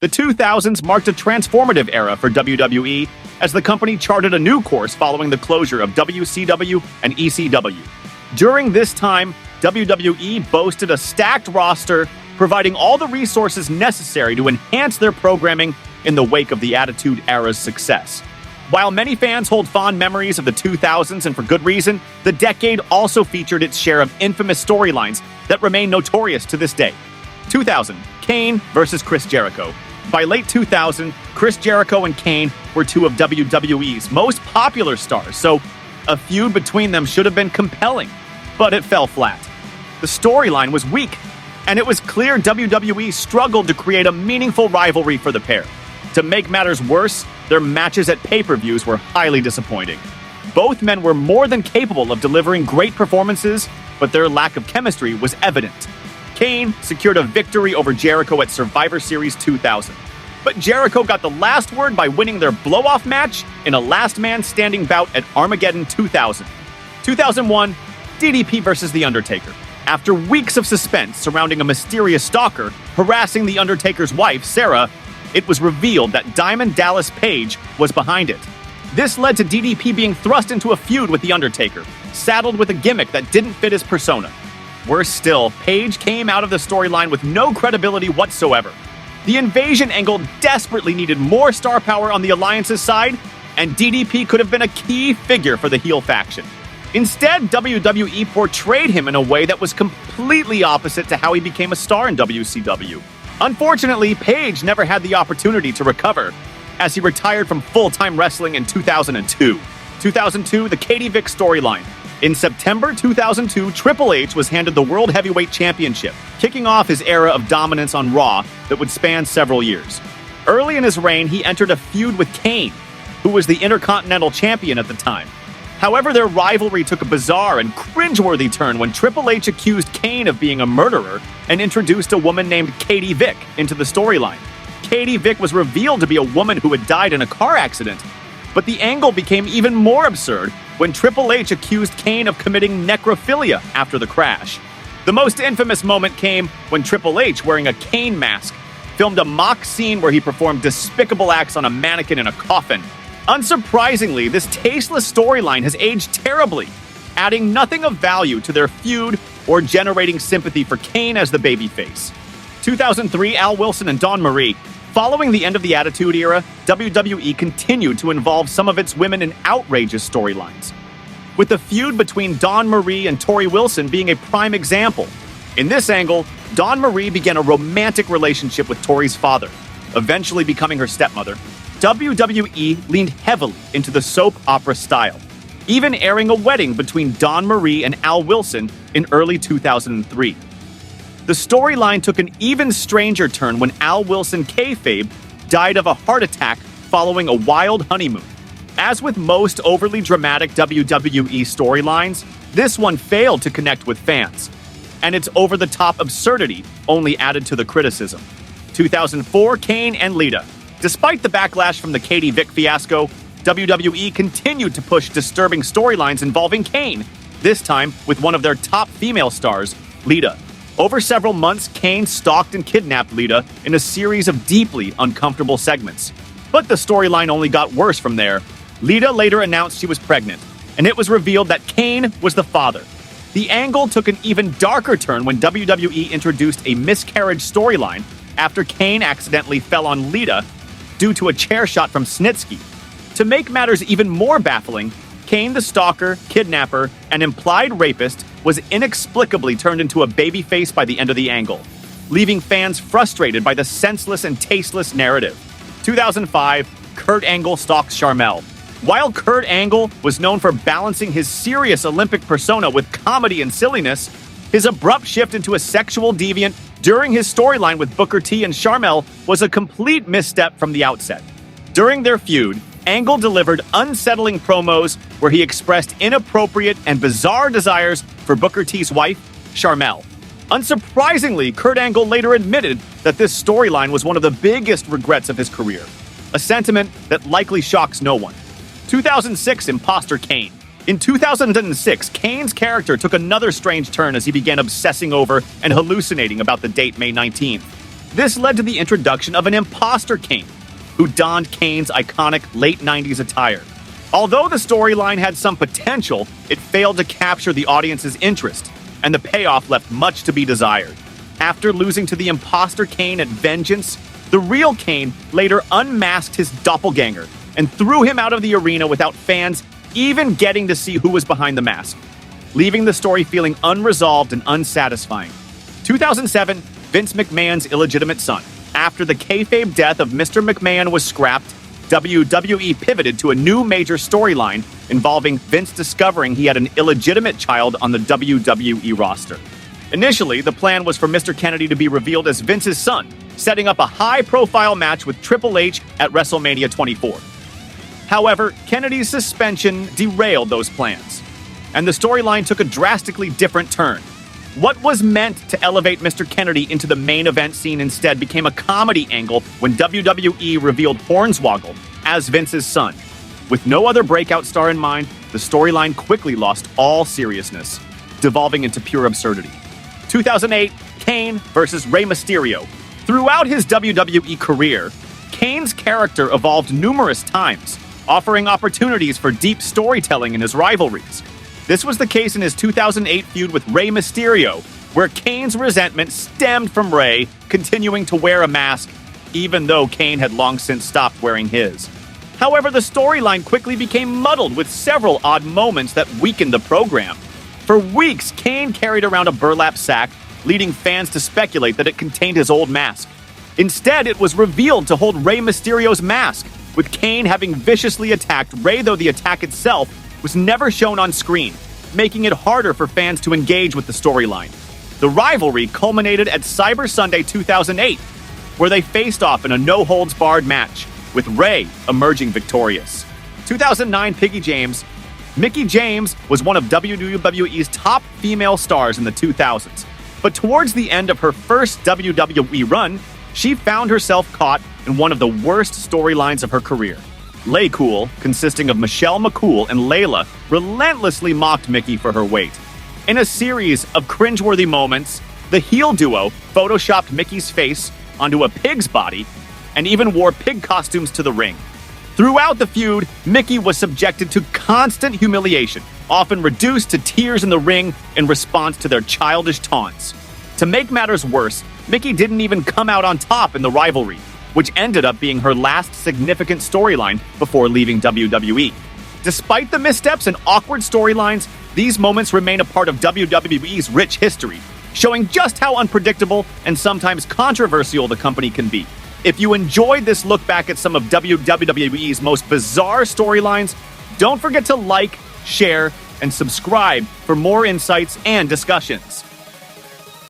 The 2000s marked a transformative era for WWE as the company charted a new course following the closure of WCW and ECW. During this time, WWE boasted a stacked roster, providing all the resources necessary to enhance their programming in the wake of the Attitude Era's success. While many fans hold fond memories of the 2000s, and for good reason, the decade also featured its share of infamous storylines that remain notorious to this day. 2000, Kane versus Chris Jericho. By late 2000, Chris Jericho and Kane were two of WWE's most popular stars, so a feud between them should have been compelling, but it fell flat. The storyline was weak, and it was clear WWE struggled to create a meaningful rivalry for the pair. To make matters worse, their matches at pay-per-views were highly disappointing. Both men were more than capable of delivering great performances, but their lack of chemistry was evident. Kane secured a victory over Jericho at Survivor Series 2000. But Jericho got the last word by winning their blow-off match in a last-man-standing bout at Armageddon 2000. 2001, DDP versus The Undertaker. After weeks of suspense surrounding a mysterious stalker harassing The Undertaker's wife, Sarah, it was revealed that Diamond Dallas Page was behind it. This led to DDP being thrust into a feud with The Undertaker, saddled with a gimmick that didn't fit his persona. Worse still, Page came out of the storyline with no credibility whatsoever. The invasion angle desperately needed more star power on the Alliance's side, and DDP could have been a key figure for the heel faction. Instead, WWE portrayed him in a way that was completely opposite to how he became a star in WCW. Unfortunately, Page never had the opportunity to recover, as he retired from full-time wrestling in 2002. 2002, the Katie Vick storyline. In September 2002, Triple H was handed the World Heavyweight Championship, kicking off his era of dominance on Raw that would span several years. Early in his reign, he entered a feud with Kane, who was the Intercontinental Champion at the time. However, their rivalry took a bizarre and cringeworthy turn when Triple H accused Kane of being a murderer and introduced a woman named Katie Vick into the storyline. Katie Vick was revealed to be a woman who had died in a car accident, but the angle became even more absurd when Triple H accused Kane of committing necrophilia after the crash. The most infamous moment came when Triple H, wearing a Kane mask, filmed a mock scene where he performed despicable acts on a mannequin in a coffin. Unsurprisingly, this tasteless storyline has aged terribly, adding nothing of value to their feud or generating sympathy for Kane as the babyface. 2003, Al Wilson and Dawn Marie. Following the end of the Attitude Era, WWE continued to involve some of its women in outrageous storylines, with the feud between Dawn Marie and Tori Wilson being a prime example. In this angle, Dawn Marie began a romantic relationship with Tori's father, eventually becoming her stepmother. WWE leaned heavily into the soap opera style, even airing a wedding between Dawn Marie and Al Wilson in early 2003. The storyline took an even stranger turn when Al Wilson kayfabe died of a heart attack following a wild honeymoon. As with most overly dramatic WWE storylines, this one failed to connect with fans, and its over-the-top absurdity only added to the criticism. 2004, Kane and Lita. Despite the backlash from the Katie Vick fiasco, WWE continued to push disturbing storylines involving Kane, this time with one of their top female stars, Lita. Over several months, Kane stalked and kidnapped Lita in a series of deeply uncomfortable segments. But the storyline only got worse from there. Lita later announced she was pregnant, and it was revealed that Kane was the father. The angle took an even darker turn when WWE introduced a miscarriage storyline after Kane accidentally fell on Lita due to a chair shot from Snitsky. To make matters even more baffling, Kane the stalker, kidnapper, and implied rapist was inexplicably turned into a babyface by the end of the angle, leaving fans frustrated by the senseless and tasteless narrative. 2005, Kurt Angle stalks Sharmell. While Kurt Angle was known for balancing his serious Olympic persona with comedy and silliness, his abrupt shift into a sexual deviant during his storyline with Booker T and Sharmell was a complete misstep from the outset. During their feud, Angle delivered unsettling promos where he expressed inappropriate and bizarre desires for Booker T's wife, Sharmell. Unsurprisingly, Kurt Angle later admitted that this storyline was one of the biggest regrets of his career, a sentiment that likely shocks no one. 2006, Imposter Kane. In 2006, Kane's character took another strange turn as he began obsessing over and hallucinating about the date May 19th. This led to the introduction of an imposter Kane, who donned Kane's iconic late 90s attire. Although the storyline had some potential, it failed to capture the audience's interest, and the payoff left much to be desired. After losing to the imposter Kane at Vengeance, the real Kane later unmasked his doppelganger and threw him out of the arena without fans even getting to see who was behind the mask, leaving the story feeling unresolved and unsatisfying. 2007, Vince McMahon's illegitimate son. After the kayfabe death of Mr. McMahon was scrapped, WWE pivoted to a new major storyline involving Vince discovering he had an illegitimate child on the WWE roster. Initially, the plan was for Mr. Kennedy to be revealed as Vince's son, setting up a high-profile match with Triple H at WrestleMania 24. However, Kennedy's suspension derailed those plans, and the storyline took a drastically different turn. What was meant to elevate Mr. Kennedy into the main event scene instead became a comedy angle when WWE revealed Hornswoggle as Vince's son. With no other breakout star in mind, the storyline quickly lost all seriousness, devolving into pure absurdity. 2008, Kane versus Rey Mysterio. Throughout his WWE career, Kane's character evolved numerous times, offering opportunities for deep storytelling in his rivalries. This was the case in his 2008 feud with Rey Mysterio, where Kane's resentment stemmed from Rey continuing to wear a mask, even though Kane had long since stopped wearing his. However, the storyline quickly became muddled with several odd moments that weakened the program. For weeks, Kane carried around a burlap sack, leading fans to speculate that it contained his old mask. Instead, it was revealed to hold Rey Mysterio's mask, with Kane having viciously attacked Rey, though the attack itself was never shown on screen, making it harder for fans to engage with the storyline. The rivalry culminated at Cyber Sunday 2008, where they faced off in a no-holds-barred match, with Rey emerging victorious. 2009 Mickie James was one of WWE's top female stars in the 2000s, but towards the end of her first WWE run, she found herself caught in one of the worst storylines of her career. LayCool, consisting of Michelle McCool and Layla, relentlessly mocked Mickie for her weight. In a series of cringeworthy moments, the heel duo photoshopped Mickie's face onto a pig's body and even wore pig costumes to the ring. Throughout the feud, Mickie was subjected to constant humiliation, often reduced to tears in the ring in response to their childish taunts. To make matters worse, Mickie didn't even come out on top in the rivalry, which ended up being her last significant storyline before leaving WWE. Despite the missteps and awkward storylines, these moments remain a part of WWE's rich history, showing just how unpredictable and sometimes controversial the company can be. If you enjoyed this look back at some of WWE's most bizarre storylines, don't forget to like, share, and subscribe for more insights and discussions.